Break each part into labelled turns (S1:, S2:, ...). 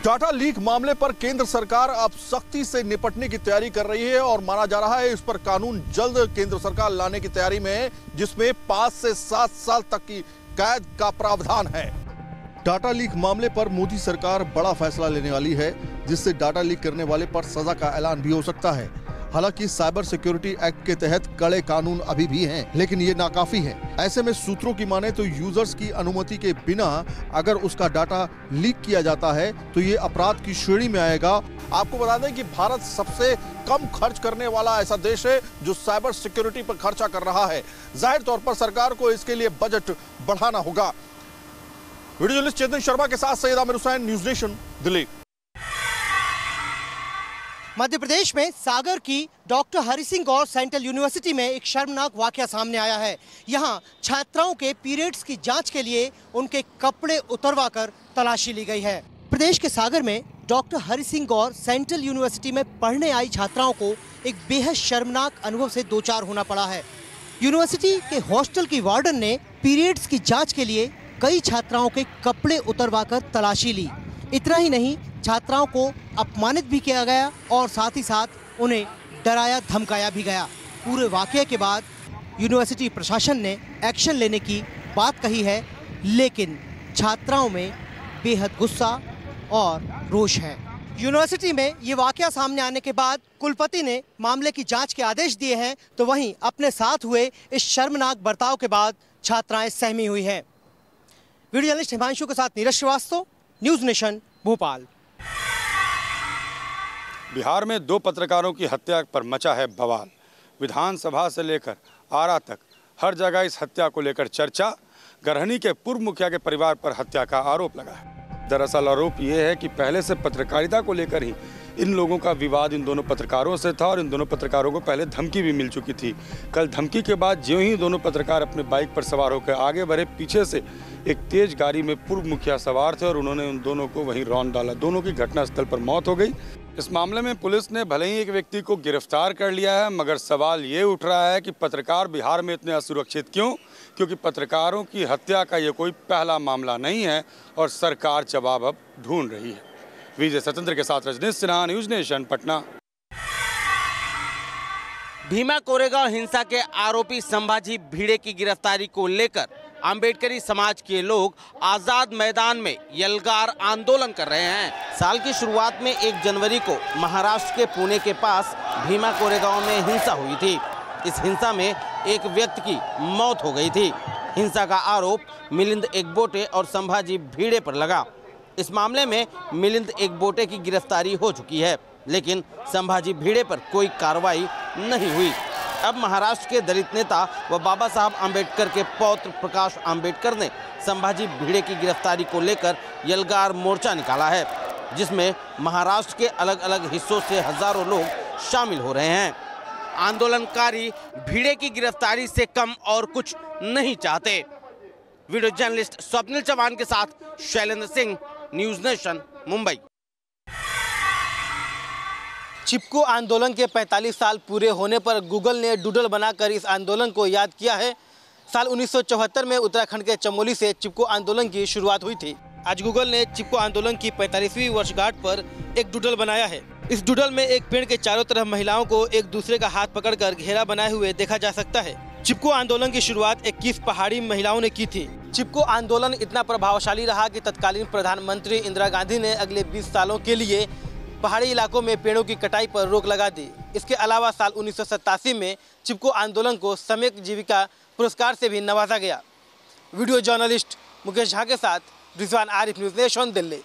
S1: Data leak मामले पर केंद्र सरकार अब सख्ती से निपटने की तैयारी कर रही है और माना जा रहा है इस पर कानून जल्द केंद्र सरकार लाने की तैयारी में है, जिसमें 5 से 7 साल तक की कैद का प्रावधान है। डाटा लीक मामले पर मोदी सरकार बड़ा फैसला लेने वाली है, जिससे डाटा लीक करने वाले पर सजा का ऐलान भी हो सकता है। हालांकि साइबर सिक्योरिटी एक्ट के तहत कड़े कानून अभी भी हैं, लेकिन ये नाकाफी है। ऐसे में सूत्रों की माने तो यूजर्स की अनुमति के बिना अगर उसका डाटा लीक किया जाता है तो ये अपराध की श्रेणी में आएगा। आपको बता दें कि भारत सबसे कम खर्च करने वाला ऐसा देश है जो साइबर सिक्योरिटी पर खर्चा कर रहा है। जाहिर तौर पर सरकार को इसके लिए बजट बढ़ाना होगा। वीडियो जर्नलिस्ट चेतन शर्मा के साथ सैयद आमिर हुसैन, न्यूज नेशन, दिल्ली।
S2: मध्य प्रदेश में सागर की डॉक्टर हरि सिंह गौर सेंट्रल यूनिवर्सिटी में एक शर्मनाक वाकया सामने आया है। यहां छात्राओं के पीरियड्स की जांच के लिए उनके कपड़े उतरवाकर तलाशी ली गई है। प्रदेश के सागर में डॉक्टर हरि सिंह गौर सेंट्रल यूनिवर्सिटी में पढ़ने आई छात्राओं को एक बेहद शर्मनाक अनुभव से दो चार होना पड़ा है। यूनिवर्सिटी के हॉस्टल की वार्डन ने पीरियड्स की जाँच के लिए कई छात्राओं के कपड़े उतरवाकर तलाशी ली। इतना ही नहीं, छात्राओं को अपमानित भी किया गया और साथ ही साथ उन्हें डराया धमकाया भी गया। पूरे वाकये के बाद यूनिवर्सिटी प्रशासन ने एक्शन लेने की बात कही है, लेकिन छात्राओं में बेहद गुस्सा और रोष है। यूनिवर्सिटी में ये वाकया सामने आने के बाद कुलपति ने मामले की जांच के आदेश दिए हैं, तो वहीं अपने साथ हुए इस शर्मनाक बर्ताव के बाद छात्राएं सहमी हुई हैं। वीडियो जर्नलिस्ट हिमांशु के साथ नीरज श्रीवास्तव, न्यूज नेशन, भोपाल।
S3: बिहार में 2 पत्रकारों की हत्या पर मचा है बवाल। विधानसभा से लेकर आरा तक हर जगह इस हत्या को लेकर चर्चा। गरहनी के पूर्व मुखिया के परिवार पर हत्या का आरोप लगा है। दरअसल आरोप ये है कि पहले से पत्रकारिता को लेकर ही इन लोगों का विवाद इन दोनों पत्रकारों से था और इन दोनों पत्रकारों को पहले धमकी भी मिल चुकी थी। कल धमकी के बाद ज्यों ही दोनों पत्रकार अपने बाइक पर सवार होकर आगे बढ़े, पीछे से एक तेज गाड़ी में पूर्व मुखिया सवार थे और उन्होंने उन दोनों को वहीं रौंद डाला। दोनों की घटनास्थल पर मौत हो गई। इस मामले में पुलिस ने भले ही एक व्यक्ति को गिरफ्तार कर लिया है, मगर सवाल ये उठ रहा है कि पत्रकार बिहार में इतने असुरक्षित क्यों? क्योंकि पत्रकारों की हत्या का ये कोई पहला मामला नहीं है और सरकार जवाब अब ढूंढ रही है। विजय स्वतंत्र के साथ रजनीश सिन्हा, न्यूज नेशन, पटना।
S4: भीमा कोरेगांव हिंसा के आरोपी संभाजी भिड़े की गिरफ्तारी को लेकर अंबेडकरी समाज के लोग आजाद मैदान में यलगार आंदोलन कर रहे हैं। साल की शुरुआत में 1 जनवरी को महाराष्ट्र के पुणे के पास भीमा कोरेगांव में हिंसा हुई थी। इस हिंसा में एक व्यक्ति की मौत हो गई थी। हिंसा का आरोप मिलिंद एकबोटे और संभाजी भिड़े पर लगा। इस मामले में मिलिंद एकबोटे की गिरफ्तारी हो चुकी है, लेकिन संभाजी भिड़े पर कोई कार्रवाई नहीं हुई। अब महाराष्ट्र के दलित नेता व बाबा साहब आम्बेडकर के पौत्र प्रकाश आम्बेडकर ने संभाजी भिड़े की गिरफ्तारी को लेकर यलगार मोर्चा निकाला है, जिसमें महाराष्ट्र के अलग अलग हिस्सों से हजारों लोग शामिल हो रहे हैं। आंदोलनकारी भिड़े की गिरफ्तारी से कम और कुछ नहीं चाहते। वीडियो जर्नलिस्ट स्वप्निल चौहान के साथ शैलेंद्र सिंह, न्यूज नेशन, मुंबई। चिपको आंदोलन के 45 साल पूरे होने पर गूगल ने डूडल बनाकर इस आंदोलन को याद किया है। साल 1974 में उत्तराखंड के चमोली से चिपको आंदोलन की शुरुआत हुई थी। आज गूगल ने चिपको आंदोलन की 45वीं वर्षगांठ पर एक डूडल बनाया है। इस डूडल में एक पेड़ के चारों तरफ महिलाओं को एक दूसरे का हाथ पकड़कर घेरा बनाए हुए देखा जा सकता है। चिपको आंदोलन की शुरुआत 21 पहाड़ी महिलाओं ने की थी। चिपको आंदोलन इतना प्रभावशाली रहा कि तत्कालीन प्रधानमंत्री इंदिरा गांधी ने अगले 20 सालों के लिए पहाड़ी इलाकों में पेड़ों की कटाई पर रोक लगा दी। इसके अलावा साल 1987 में चिपको आंदोलन को सम्यक जीविका पुरस्कार से भी नवाजा गया। वीडियो जर्नलिस्ट मुकेश झा के साथ रिजवान आरिफ, न्यूज नेशन, दिल्ली।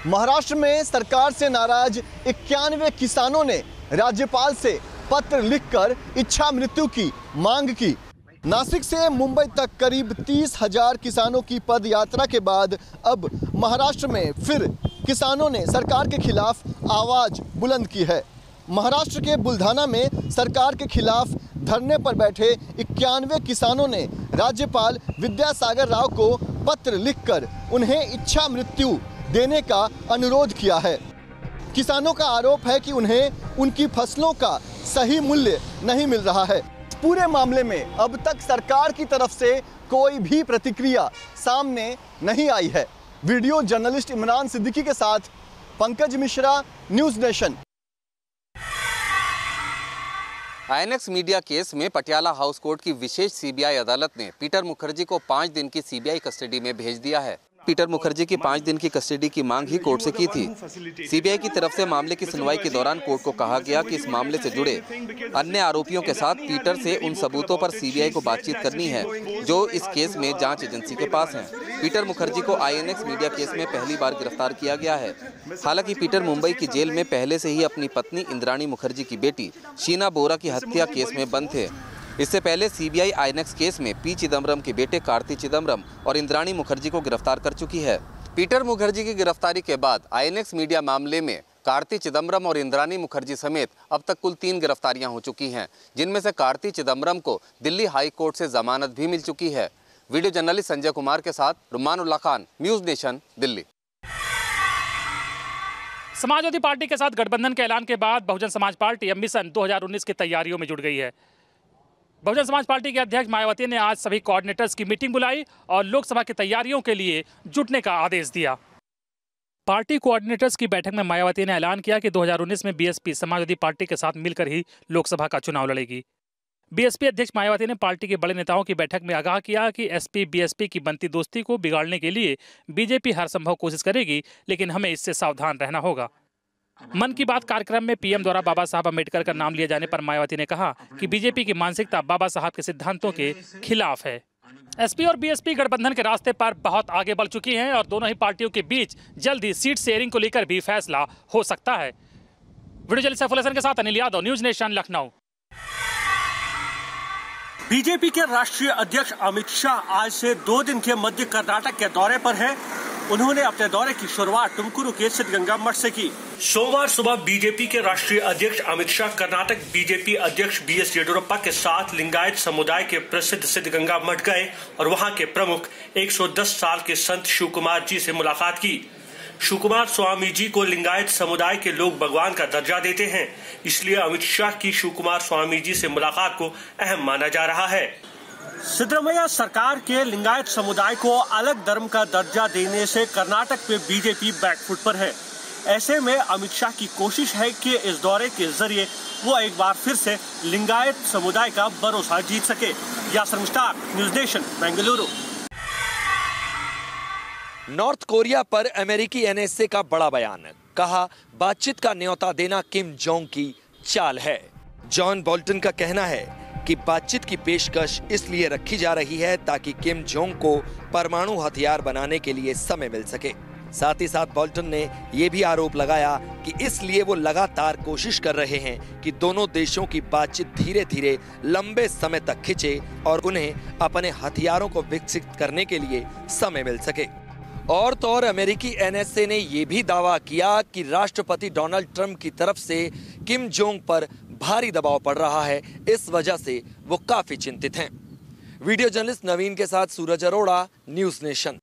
S5: महाराष्ट्र में सरकार से नाराज 91 किसानों ने राज्यपाल से पत्र लिखकर इच्छा मृत्यु की मांग की। नासिक से मुंबई तक करीब 30,000 किसानों की पद यात्रा के बाद अब महाराष्ट्र में फिर किसानों ने सरकार के खिलाफ आवाज बुलंद की है। महाराष्ट्र के बुल्धाना में सरकार के खिलाफ धरने पर बैठे 91 किसानों ने राज्यपाल विद्यासागर राव को पत्र लिखकर उन्हें इच्छा मृत्यु देने का अनुरोध किया है। किसानों का आरोप है कि उन्हें उनकी फसलों का सही मूल्य नहीं मिल रहा है। पूरे मामले में अब तक सरकार की तरफ से कोई भी प्रतिक्रिया सामने नहीं आई है। वीडियो जर्नलिस्ट इमरान सिद्दीकी के साथ Pankaj Mishra, news nation.
S6: INX media case में पटियाला हाउस कोर्ट की विशेष सीबीआई अदालत ने पीटर मुखर्जी को 5 दिन की सीबीआई कस्टडी में भेज दिया है। पीटर मुखर्जी की 5 दिन की कस्टडी की मांग ही कोर्ट से की थी। सीबीआई की तरफ से मामले की सुनवाई के दौरान कोर्ट को कहा गया कि इस मामले से जुड़े अन्य आरोपियों के साथ पीटर से उन सबूतों पर सीबीआई को बातचीत करनी है जो इस केस में जांच एजेंसी के पास हैं। पीटर मुखर्जी को आईएनएक्स मीडिया केस में पहली बार गिरफ्तार किया गया है। हालांकि पीटर मुंबई की जेल में पहले से ही अपनी पत्नी इंद्राणी मुखर्जी की बेटी शीना बोरा की हत्या केस में बंद थे। इससे पहले सीबीआई आईएनएक्स केस में पी चिदम्बरम के बेटे कार्ति चिदम्बरम और इंद्राणी मुखर्जी को गिरफ्तार कर चुकी है। पीटर मुखर्जी की गिरफ्तारी के बाद आईएनएक्स मीडिया मामले में कार्ति चिदम्बरम और इंद्राणी मुखर्जी समेत अब तक कुल 3 गिरफ्तारियां हो चुकी हैं, जिनमें से कार्ति चिदम्बरम को दिल्ली हाई कोर्ट से जमानत भी मिल चुकी है। वीडियो जर्नलिस्ट संजय कुमार के साथ Rumanullah Khan, news nation, Delhi.
S7: Samajwadi party के साथ गठबंधन के ऐलान के बाद बहुजन समाज पार्टी अब मिशन 2019 की तैयारियों में जुट गई है। बहुजन समाज पार्टी के अध्यक्ष मायावती ने आज सभी कोऑर्डिनेटर्स की मीटिंग बुलाई और लोकसभा की तैयारियों के लिए जुटने का आदेश दिया। पार्टी कोऑर्डिनेटर्स की बैठक में मायावती ने ऐलान किया कि 2019 में बीएसपी समाजवादी पार्टी के साथ मिलकर ही लोकसभा का चुनाव लड़ेगी। बीएसपी अध्यक्ष मायावती ने पार्टी के बड़े नेताओं की बैठक में आगाह किया कि एसपी बीएसपी की बनती दोस्ती को बिगाड़ने के लिए बीजेपी हर संभव कोशिश करेगी, लेकिन हमें इससे सावधान रहना होगा। मन की बात कार्यक्रम में पीएम द्वारा बाबा साहब अम्बेडकर का नाम लिए जाने पर मायावती ने कहा कि बीजेपी की मानसिकता बाबा साहब के सिद्धांतों के खिलाफ है। एसपी और बीएसपी गठबंधन के रास्ते पर बहुत आगे बढ़ चुकी हैं और दोनों ही पार्टियों के बीच जल्द ही सीट शेयरिंग को लेकर भी फैसला हो सकता है। वीडियो जर्नलिस्ट सैफुल हसन के साथ Anil Yadav, news nation, Lucknow.
S8: BJP के राष्ट्रीय अध्यक्ष अमित शाह आज से 2 दिन के मध्य कर्नाटक के दौरे पर हैं। उन्होंने अपने दौरे की शुरुआत तुमकुरू के सिद्धगंगा मठ से की। सोमवार सुबह बीजेपी के राष्ट्रीय अध्यक्ष अमित शाह कर्नाटक बीजेपी अध्यक्ष बीएस येडियुरप्पा के साथ लिंगायत समुदाय के प्रसिद्ध सिद्धगंगा मठ गए और वहां के प्रमुख 110 साल के संत शिवकुमार जी से मुलाकात की। शिवकुमार स्वामी जी को लिंगायत समुदाय के लोग भगवान का दर्जा देते हैं, इसलिए अमित शाह की शिवकुमार स्वामी जी से मुलाकात को अहम माना जा रहा है। सिद्धरामैया सरकार के लिंगायत समुदाय को अलग धर्म का दर्जा देने से कर्नाटक में बीजेपी बैकफुट पर है। ऐसे में अमित शाह की कोशिश है कि इस दौरे के जरिए वो एक बार फिर से लिंगायत समुदाय का भरोसा जीत सके। Yasir Mushtaq, news nation, Bengaluru.
S9: North Korea पर अमेरिकी एनएसए का बड़ा बयान, कहा बातचीत का न्योता देना किम जोंग की चाल है। जॉन बोल्टन का कहना है कि बातचीत की पेशकश इसलिए रखी जा रही है ताकि किम जोंग को परमाणु हथियार बनाने के लिए समय मिल सके। साथ ही साथ बोल्टन ने यह भी आरोप लगाया कि इसलिए वो लगातार कोशिश कर रहे हैं कि दोनों देशों की बातचीत धीरे धीरे लंबे समय तक खिंचे और उन्हें अपने हथियारों को विकसित करने के लिए समय मिल सके। और तो और अमेरिकी एनएसए ने यह भी दावा किया कि राष्ट्रपति डोनाल्ड ट्रंप की तरफ से किम जोंग पर भारी दबाव पड़ रहा है, इस वजह से वो काफी चिंतित हैं। वीडियो जर्नलिस्ट नवीन के साथ सूरज अरोड़ा, न्यूज़ नेशन।